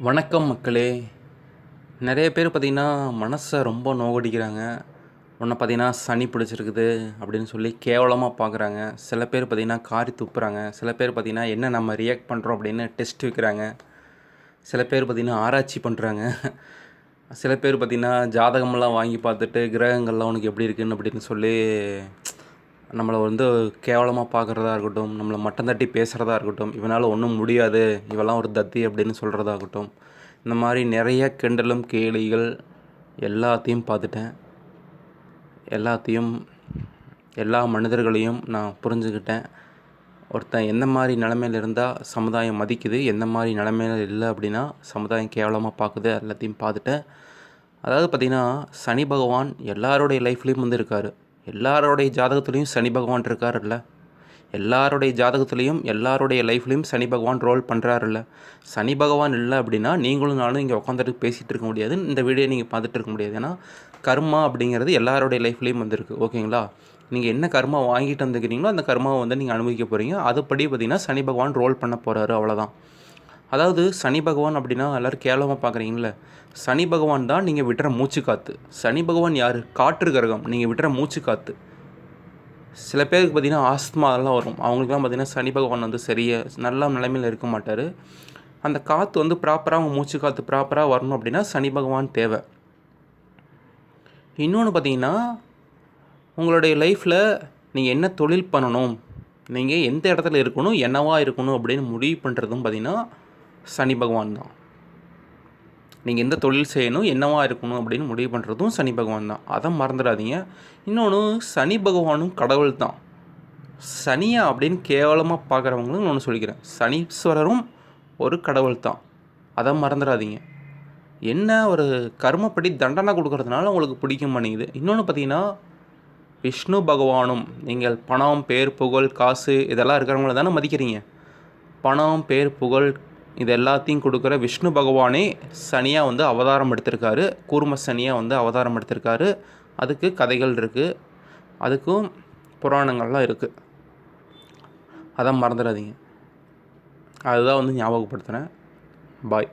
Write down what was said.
வணக்கம் மக்களே. நிறைய பேர் பார்த்திங்கன்னா மனசை ரொம்ப நோகடிக்கிறாங்க. உன்னை பார்த்திங்கன்னா சனி பிடிச்சிருக்குது அப்படின்னு சொல்லி கேவலமாக பார்க்குறாங்க. சில பேர் பார்த்திங்கன்னா காரி துப்புறாங்க. சில பேர் பார்த்திங்கன்னா என்ன நம்ம ரியாக்ட் பண்ணுறோம் அப்படின்னு டெஸ்ட் வைக்கிறாங்க. சில பேர் பார்த்திங்கன்னா ஆராய்ச்சி பண்ணுறாங்க. சில பேர் பார்த்திங்கன்னா ஜாதகமெல்லாம் வாங்கி பார்த்துட்டு கிரகங்கள்லாம் உனக்கு எப்படி இருக்குன்னு அப்படின்னு சொல்லி நம்மளை கேவலமாக பார்க்குறதா இருக்கட்டும், நம்மளை மட்டம் தட்டி பேசுகிறதா இருக்கட்டும், இவனால் ஒன்றும் முடியாது, இவெல்லாம் ஒரு தத்தி அப்படின்னு சொல்கிறதாகட்டும், இந்த மாதிரி நிறைய கிண்டலும் கேலிகள் எல்லாத்தையும் பார்த்துட்டேன். எல்லா மனிதர்களையும் நான் புரிஞ்சுக்கிட்டேன். ஒருத்தன் எந்த மாதிரி நிலமையில் இருந்தால் சமுதாயம் மதிக்குது, எந்த மாதிரி நிலமையில் இல்லை அப்படின்னா சமுதாயம் கேவலமாக பார்க்குது, எல்லாத்தையும் பார்த்துட்டேன். அதாவது பார்த்திங்கன்னா சனி பகவான் எல்லாருடைய லைஃப்லேயும் இருக்கார். எல்லாரோடைய ஜாதகத்துலேயும் சனி பகவான் இருக்காருல்ல. எல்லாருடைய ஜாதகத்துலேயும் எல்லாருடைய லைஃப்லேயும் சனி பகவான் ரோல் பண்ணுறாருல்ல. சனி பகவான் இல்லை அப்படின்னா நீங்களும் நானும் இங்கே உட்காந்துட்டு பேசிகிட்டு இருக்க முடியாது, இந்த வீடியோ நீங்கள் பார்த்துட்டு இருக்க முடியாது. ஏன்னா கர்மா அப்படிங்கிறது எல்லாருடைய லைஃப்லேயும் வந்திருக்கு. ஓகேங்களா? நீங்கள் என்ன கர்மா வாங்கிட்டு வந்துக்கிறீங்களோ அந்த கர்மாவை நீங்கள் அனுபவிக்க போகிறீங்க. அதுபடி பார்த்திங்கன்னா சனி பகவான் ரோல் பண்ண போகிறாரு, அவ்வளோதான். அதாவது சனி பகவான் அப்படின்னா எல்லோரும் கேவலமாக பார்க்குறீங்களே, சனி பகவான் தான் நீங்கள் விட்டுற மூச்சு காற்று. சனி பகவான் யார்? காற்று கிரகம். நீங்கள் விட்டுற மூச்சு காற்று. சில பேருக்கு பார்த்திங்கன்னா ஆஸ்துமா அதெல்லாம் வரும். அவங்களுக்குலாம் பார்த்திங்கன்னா சனி பகவான் சரியாக நல்ல நிலைமையில் இருக்க மாட்டார். அந்த காற்று ப்ராப்பராக அவங்க மூச்சு காற்று ப்ராப்பராக வரணும் அப்படின்னா சனி பகவான் தேவை. இன்னொன்று பார்த்திங்கன்னா உங்களுடைய லைஃப்பில் நீங்கள் என்ன தொழில் பண்ணணும், நீங்கள் எந்த இடத்துல இருக்கணும், என்னவாக இருக்கணும் அப்படின்னு முடிவு பண்ணுறதும் பார்த்திங்கன்னா சனி பகவான் தான். நீங்கள் எந்த தொழில் செய்யணும், என்னவாக இருக்கணும் அப்படின்னு முடிவு பண்ணுறதும் சனி பகவான் தான். அதை மறந்துடாதீங்க. இன்னொன்று சனி பகவானும் கடவுள் தான். சனியா அப்படின்னு கேவலமாக பார்க்குறவங்களும் ஒன்று சொல்லிக்கிறேன், சனீஸ்வரரும் ஒரு கடவுள் தான். அதை மறந்துடாதீங்க. என்ன ஒரு கர்மப்படி தண்டனை கொடுக்கறதுனால உங்களுக்கு பிடிக்க மாட்டேங்குது. இன்னொன்று பார்த்தீங்கன்னா விஷ்ணு பகவானும், நீங்கள் பணம், பேர், புகழ், காசு இதெல்லாம் இருக்கிறவங்கள தானே மதிக்கிறீங்க. பணம், பேர், புகழ் இது எல்லாத்தையும் கொடுக்குற விஷ்ணு பகவானே சனியாக அவதாரம் எடுத்திருக்காரு. கூர்ம சனியாக அவதாரம் எடுத்திருக்காரு. அதுக்கு கதைகள் இருக்குது, அதுக்கும் புராணங்கள்லாம் இருக்குது. அதை மறந்துடாதீங்க. அதுதான் ஞாபகப்படுத்துகிறேன். பாய்.